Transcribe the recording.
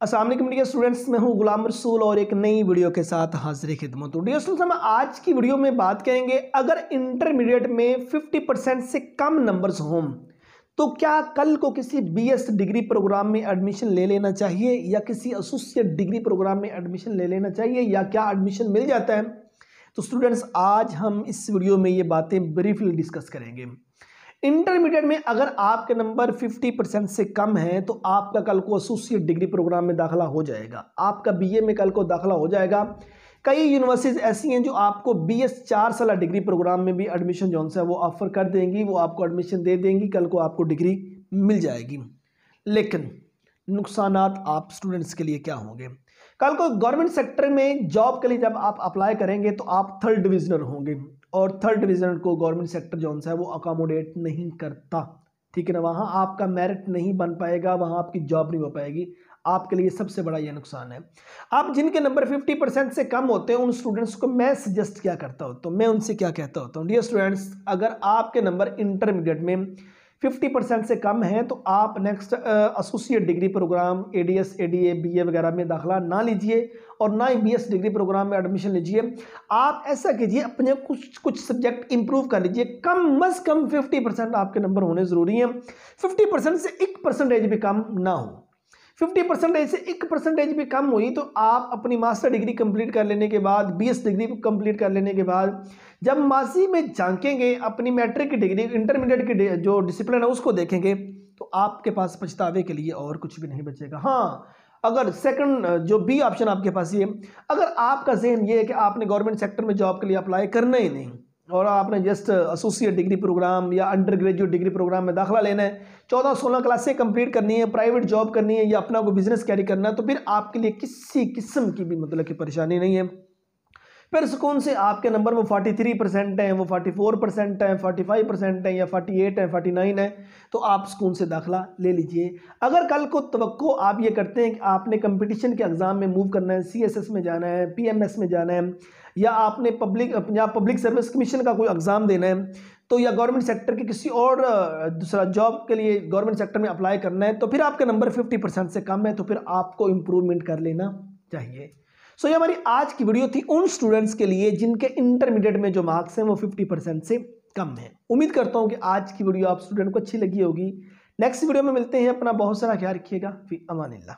अस्सलाम वालेकुम dear students, मैं हूं गुलाम रसूल और एक नई वीडियो के साथ हाजिर खिदमत हूं। डियर स्टूडेंट्स, हम आज की वीडियो में बात करेंगे अगर इंटरमीडिएट में 50% से कम नंबर्स हों तो क्या कल को किसी बीएस डिग्री प्रोग्राम में एडमिशन ले लेना चाहिए या किसी एसोसिएट डिग्री प्रोग्राम में एडमिशन ले लेना चाहिए या क्या एडमिशन मिल जाता है। तो स्टूडेंट्स, आज हम इस वीडियो में ये बातें ब्रीफली डिस्कस करेंगे। इंटरमीडिएट में अगर आपके नंबर 50% से कम है तो आपका कल को एसोसिएट डिग्री प्रोग्राम में दाखिला हो जाएगा, आपका बीए में कल को दाखिला हो जाएगा। कई यूनिवर्सिटीज ऐसी हैं जो आपको बीएस 4 साल डिग्री प्रोग्राम में भी एडमिशन जो है वो ऑफर कर देंगी, वो आपको एडमिशन दे देंगी, कल को आपको डिग्री मिल जाएगी। लेकिन नुकसानात आप स्टूडेंट्स के लिए क्या होंगे? कल को गवर्नमेंट सेक्टर में जॉब के लिए जब आप अप्लाई करेंगे तो आप थर्ड डिविजनर होंगे और थर्ड डिविजनर को गवर्नमेंट सेक्टर जो है वो अकोमोडेट नहीं करता, ठीक है ना। वहाँ आपका मेरिट नहीं बन पाएगा, वहाँ आपकी जॉब नहीं हो पाएगी। आपके लिए सबसे बड़ा ये नुकसान है। आप जिनके नंबर 50% से कम होते हैं उन स्टूडेंट्स को मैं सजेस्ट क्या करता हूँ, तो मैं उनसे क्या कहता होता हूँ, डियर स्टूडेंट्स, अगर आपके नंबर इंटरमीडिएट में 50% से कम है तो आप next associate degree program ADS ADA BA वगैरह में दाखिला ना लीजिए और ना ही बीएस डिग्री प्रोग्राम में एडमिशन लीजिए। आप ऐसा कीजिए, अपने कुछ सब्जेक्ट इंप्रूव कर लीजिए। कम से कम 50% आपके नंबर होने ज़रूरी हैं। 50% से 1% भी कम ना हो। 50% से 1% भी कम हुई तो आप अपनी मास्टर डिग्री कंप्लीट कर लेने के बाद, बीएस डिग्री कंप्लीट कर लेने के बाद जब माजी में झांकेंगे, अपनी मैट्रिक की डिग्री, इंटरमीडिएट की जो डिसिप्लिन है उसको देखेंगे तो आपके पास पछतावे के लिए और कुछ भी नहीं बचेगा। हाँ, अगर सेकंड जो बी ऑप्शन आपके पास ये, अगर आपका ज़हन ये है कि आपने गवर्नमेंट सेक्टर में जॉब के लिए अप्लाई करना ही नहीं और आपने जस्ट एसोसिएट डिग्री प्रोग्राम या अंडर ग्रेजुएट डिग्री प्रोग्राम में दाखिला लेना है, 14-16 क्लासें कंप्लीट करनी है, प्राइवेट जॉब करनी है या अपना कोई बिजनेस कैरी करना है, तो फिर आपके लिए किसी किस्म की भी मतलब की परेशानी नहीं है। फिर सुकून से आपके नंबर वो 43% हैं, वो 44% हैं, 45% हैं या 48 हैं, 49 है, तो आप सुकून से दाखिला ले लीजिए। अगर कल को तवक्को आप ये करते हैं कि आपने कंपटीशन के एग्ज़ाम में मूव करना है, सीएसएस में जाना है, पीएमएस में जाना है या आपने पंजाब पब्लिक सर्विस कमीशन का कोई एग्ज़ाम देना है, तो या गवर्नमेंट सेक्टर के किसी और दूसरा जॉब के लिए गवर्नमेंट सेक्टर में अप्लाई करना है, तो फिर आपके नंबर 50% से कम है तो फिर आपको इम्प्रूवमेंट कर लेना चाहिए। सो ये हमारी आज की वीडियो थी उन स्टूडेंट्स के लिए जिनके इंटरमीडिएट में जो मार्क्स हैं वो 50% से कम है। उम्मीद करता हूं कि आज की वीडियो आप स्टूडेंट को अच्छी लगी होगी। नेक्स्ट वीडियो में मिलते हैं। अपना बहुत सारा ख्याल रखिएगा। फी अमानिल्लाह।